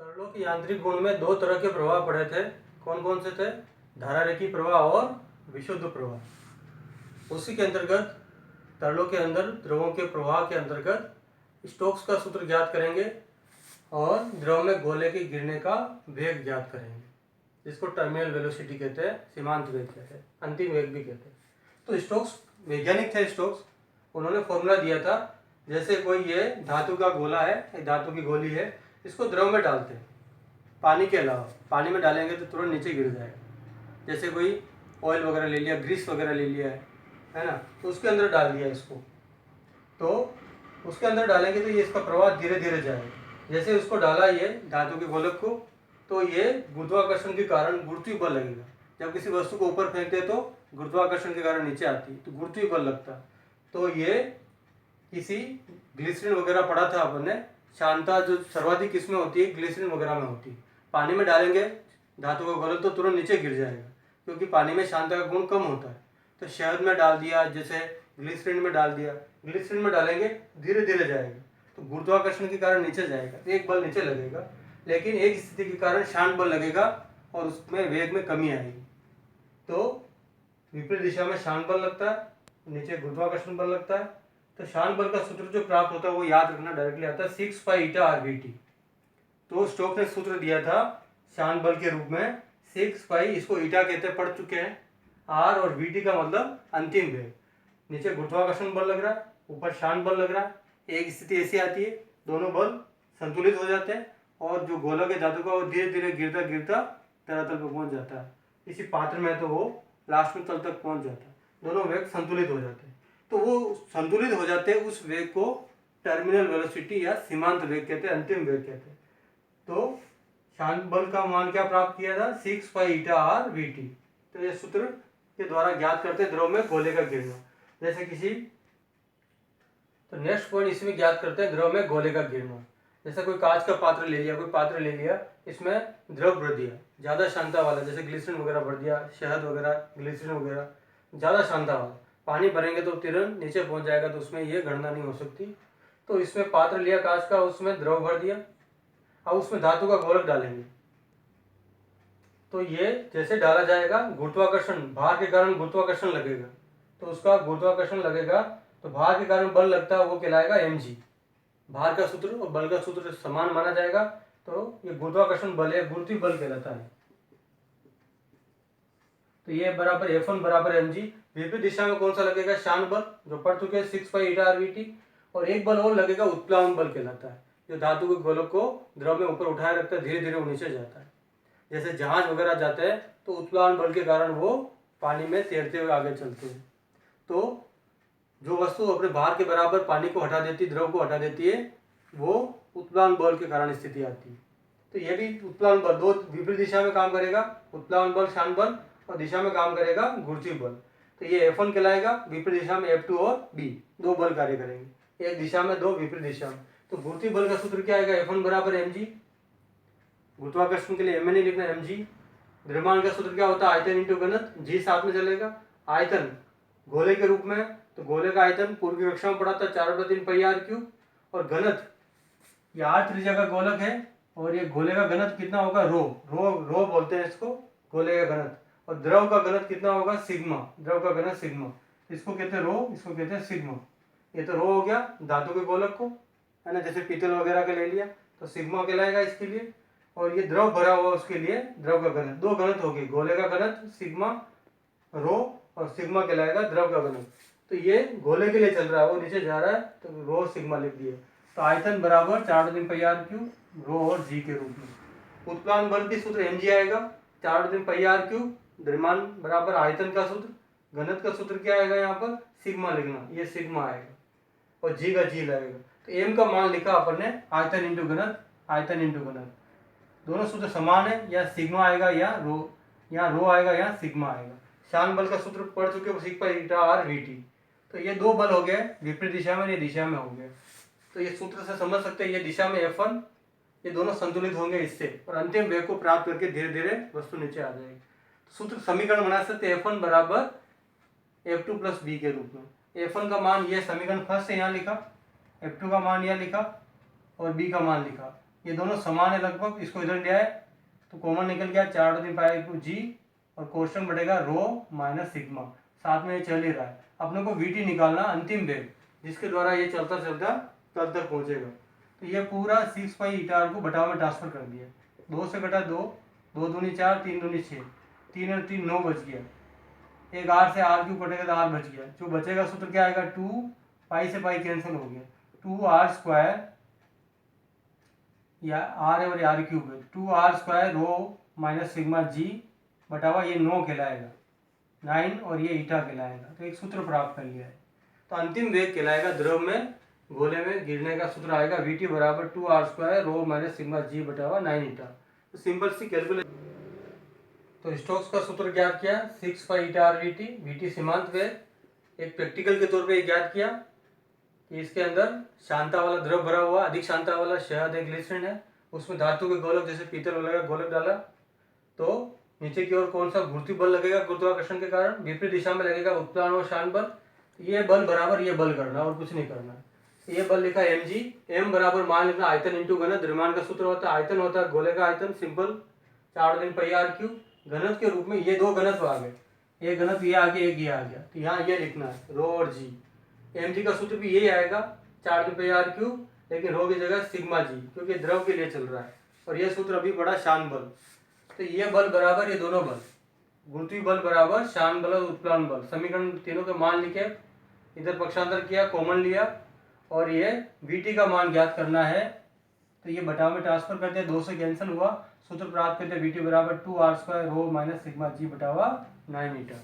तरलों के यांत्रिक गुण में दो तरह के प्रवाह पड़े थे। कौन कौन से थे? धारारेखी प्रवाह और विशुद्ध प्रवाह। उसी के अंतर्गत तरलों के अंदर द्रवों के प्रवाह के अंतर्गत स्टोक्स का सूत्र ज्ञात करेंगे और द्रव में गोले के गिरने का वेग ज्ञात करेंगे, जिसको टर्मिनल वेलोसिटी कहते हैं, सीमांत वेग कहते हैं, अंतिम वेग भी कहते हैं। तो स्टोक्स वैज्ञानिक थे। स्टोक्स उन्होंने फॉर्मूला दिया था, जैसे कोई ये धातु का गोला है, धातु की गोली है, इसको द्रव में डालते हैं, पानी के अलावा। पानी में डालेंगे तो तुरंत नीचे गिर जाएगा। जैसे कोई ऑयल वगैरह ले लिया, ग्रीस वगैरह ले लिया है ना, तो उसके अंदर डाल दिया इसको, तो उसके अंदर डालेंगे तो ये इसका प्रवाह धीरे धीरे जाएगा। जैसे उसको डाला ये धातु के गोलक को, तो ये गुरुत्वाकर्षण के कारण गुरुत्वीय बल लगेगा। जब किसी वस्तु को ऊपर फेंकते हैं तो गुरुत्वाकर्षण के कारण नीचे आती है, तो गुरुत्वीय बल लगता है। तो ये किसी ग्लिसरीन वगैरह पढ़ा था अपन ने, शांता जो सर्वाधिक किस्में होती है ग्लिसरीन वगैरह में होती है। पानी में डालेंगे धातु का गोलक तो तुरंत नीचे गिर जाएगा, क्योंकि पानी में शांता का गुण कम होता है। तो शहद में डाल दिया, जैसे ग्लिसरीन में डाल दिया, ग्लिसरीन में डालेंगे धीरे धीरे जाएगा, तो गुरुत्वाकर्षण के कारण नीचे जाएगा, तो एक बल नीचे लगेगा। लेकिन एक स्थिति के कारण शांत बल लगेगा और उसमें वेग में कमी आएगी। तो विपरीत दिशा में शांत बल लगता है, नीचे गुरुत्वाकर्षण बल लगता है। तो शांत बल का सूत्र जो प्राप्त होता है वो याद रखना, डायरेक्टली आता है 6 पाई ईटा RVT। तो स्टोक्स ने सूत्र दिया था शांत बल के रूप में 6 पाई, इसको ईटा कहते हैं, पढ़ चुके हैं। R और VT का मतलब अंतिम वेग। नीचे गुरुत्वाकर्षण बल लग रहा है, ऊपर शांत बल लग रहा है। एक स्थिति ऐसी आती है, दोनों बल संतुलित हो जाते हैं और जो गोलक है धातु का वो धीरे धीरे गिरता गिरता धरातल पर पहुंच जाता है। इसी पात्र में तो वो लास्ट में तल तक पहुंच जाता है, दोनों वेग संतुलित हो जाते हैं। तो वो संतुलित हो जाते हैं, उस वेग को टर्मिनल वेलोसिटी या सीमांत वेग कहते हैं, अंतिम वेग कहते हैं। तो शांत बल का मान क्या प्राप्त किया था? 6 पाई ईटा RVT। तो ये सूत्र के द्वारा ज्ञात करते हैं द्रव में गोले का गिरना। जैसे किसी, तो नेक्स्ट पॉइंट इसमें ज्ञात करते हैं द्रव में गोले का गिरना। जैसे कोई कांच का पात्र ले लिया, कोई पात्र ले लिया, इसमें द्रव भर दिया ज़्यादा शांता वाला, जैसे ग्लिसरीन वगैरह भर दिया, शहद वगैरह, ग्लिसरीन वगैरह ज़्यादा शांता वाला। पानी भरेंगे तो तुरंत नीचे पहुंच जाएगा, तो उसमें ये गणना नहीं हो सकती। तो इसमें पात्र लिया कांच का, उसमें द्रव भर दिया, अब उसमें धातु का गोलक डालेंगे। तो ये जैसे डाला जाएगा, गुरुत्वाकर्षण, भार के कारण गुरुत्वाकर्षण लगेगा, तो उसका गुरुत्वाकर्षण लगेगा, तो भार के कारण बल लगता है, वो कहलाएगा mg। भार का सूत्र और बल का सूत्र समान माना जाएगा, तो ये गुरुत्वाकर्षण बल है, गुरुत्वीय बल कहलाता है। तो ये बराबर F1 बराबर mg। विपरीत दिशा में कौन सा लगेगा? शांत बल, जो पढ़ चुके हैं 6 पाई ईटा RVT। और एक बल और लगेगा, उत्प्लावन बल कहलाता है, जो धातु के गोलक को द्रव में ऊपर उठाए रखता है, धीरे धीरे वो नीचे जाता है। जैसे जहाज वगैरह जाते हैं तो उत्प्लावन बल के कारण वो पानी में तैरते हुए आगे चलते हैं। तो जो वस्तु अपने भार के बराबर पानी को हटा देती, द्रव को हटा देती है, वो उत्प्लावन बल के कारण स्थिति आती है। तो ये भी उत्प्लावन बल दो विपरीत दिशा में काम करेगा, उत्प्लावन बल शांत बल, और दिशा में काम करेगा गुरुत्वीय बल। तो ये F1 कहलाएगा, विपरीत दिशा में F2 और B, दो बल कार्य करेंगे, एक दिशा में दो, विपरीत दिशा में। तो गुरुत्वीय बल का सूत्र क्या आएगा? F1 बराबर mg। गुरुत्वाकर्षण के लिए m नहीं लिखना, mg। द्रव्यमान का सूत्र क्या होता है? आयतन इंटू घनत्व, g साथ में चलेगा। आयतन गोले के रूप में, तो गोले का आयतन पूर्व की कक्षा में पढ़ा था 4/3 पाई r3। और घनत्व, ये r त्रिज्या का गोलक है और ये गोले का घनत्व कितना होगा? रो बोलते हैं इसको, गोले का घनत्व। और द्रव का घनत्व कितना होगा? सिग्मा। द्रव का घनत्व सिग्मा, इसको कहते हैं रो, इसको कहते हैं सिग्मा। ये तो रो हो गया धातु के गोलक को, है ना, जैसे पीतल वगैरह का ले लिया तो सिग्मा कहलाएगा इसके लिए। और ये द्रव भरा हुआ उसके लिए द्रव का घनत्व, दो घनत्व हो गए, गोले का घनत्व सिग्मा रो, और सिग्मा कहलाएगा द्रव का घनत्व। तो ये गोले के लिए चल रहा है, वो नीचे जा रहा है, तो रो सिग्मा लिख दिए। तो आयतन बराबर 4/3 पाई r3 रो और जी के रूप में। उत्प्लावन बल की सूत्र mg आएगा, 4/3 पाई r3। द्रव्यमान बराबर आयतन का सूत्र, घनत्व का सूत्र क्या आएगा? यहाँ पर सिग्मा लिखना, ये सिग्मा आएगा, और जी का जी लगेगा। तो m का मान लिखा अपन ने, आयतन इंटू घनत्व, आयतन इंटू घनत्व, दोनों सूत्र समान है, या सिग्मा आएगा या रो, यहाँ रो आएगा या सिग्मा आएगा। शांत बल का सूत्र पढ़ चुके हो, 6 पाई ईटा RVT। तो ये दो बल हो गए, विपरीत दिशा में, ये दिशा में हो गए। तो ये सूत्र से समझ सकते हैं, ये दिशा में F1, ये दोनों संतुलित होंगे इससे, और अंतिम वेग को प्राप्त करके धीरे धीरे वस्तु नीचे आ जाएगी। तो सूत्र समीकरण बना सकते हैं F1 बराबर F2 प्लस B के रूप में। F1 का मान ये समीकरण फर्स्ट से यहाँ लिखा, F2 का मान यहाँ लिखा, और B का मान लिखा। ये दोनों समान है लगभग, इसको इधर ले आए तो कॉमन निकल गया 4/π/2g और कोष्टक बढ़ेगा रो माइनस सिग्मा, साथ में ये चल ही रहा है। अपने को वीटी निकालना, अंतिम वेग जिसके द्वारा ये चलता चलता कल तक पहुंचेगा। तो ये पूरा 6π/r को बटाव में ट्रांसफर कर दिया, 2 से घटा 2, 2 दूनी 4, 3 दूनी 6, 3 और 3 9 बच गया। एक r से r क्यों कटेगा तो r बच गया, जो बचेगा सूत्र क्या आएगा 2 पाई से पाई कैंसिल हो गया, 2r² या r है और r क्यूब है, 2r² रो माइनस सिग्मा जी बटावा ये 9 कहलाएगा, 9 और ये ईटा कहलाएगा। तो एक सूत्र प्राप्त कर लिया है। तो अंतिम वेग कहलाएगा द्रव में गोले में गिरने का सूत्र आएगा Vt बराबर 2r² रो माइनस सिग्मा जी बटावा 9 ईटा। तो सिंपल सी कैलकुलेशन। तो स्टोक्स का सूत्र ज्ञात किया 6π/r/Vt, Vt सीमांत वेग। एक प्रैक्टिकल के तौर पे ज्ञात किया कि इसके अंदर शांता वाला द्रव भरा हुआ, अधिक शांता वाला शहद एक ग्लिसरीन है, उसमें धातु के गोलक जैसे पीतल वाला गोलक डाला तो नीचे की ओर कौन सा गुरुत्वीय बल लगेगा, गुरुत्वाकर्षण के कारण विपरीत दिशा में लगेगा उत्प्लावन और शान बल। ये बल बराबर ये बल करना और कुछ नहीं करना। ये बल लिखा mg, m बराबर मान लेना आयतन इंटू घनत्व। द्रव्यमान का सूत्र होता है आयतन होता है गोले का आयतन, सिंपल 4/π/r³। घनत्व के रूप में ये दो घनत्व आ गए, एक घनत्व ये आ गया, एक ये आ गया, तो यहाँ ये लिखना है रो और जी। mg का सूत्र भी यही आएगा 4/π/r³, लेकिन रो की जगह सिग्मा जी क्योंकि द्रव के लिए चल रहा है। और ये सूत्र अभी पड़ा शान बल। तो ये बल बराबर ये दोनों बल, गुरुत्वीय बल बराबर शान बल और उत्प्लावन बल। समीकरण तीनों के मान लिखे, इधर पक्षांतर किया, कॉमन लिया और ये Vt का मान ज्ञात करना है। तो ये बटाव में ट्रांसफर करते हैं, 2 से कैंसिल हुआ, सूत्र प्राप्त करते हैं Vt बराबर 2r² रो माइनस सिग्मा जी बटावा 9 मीटर।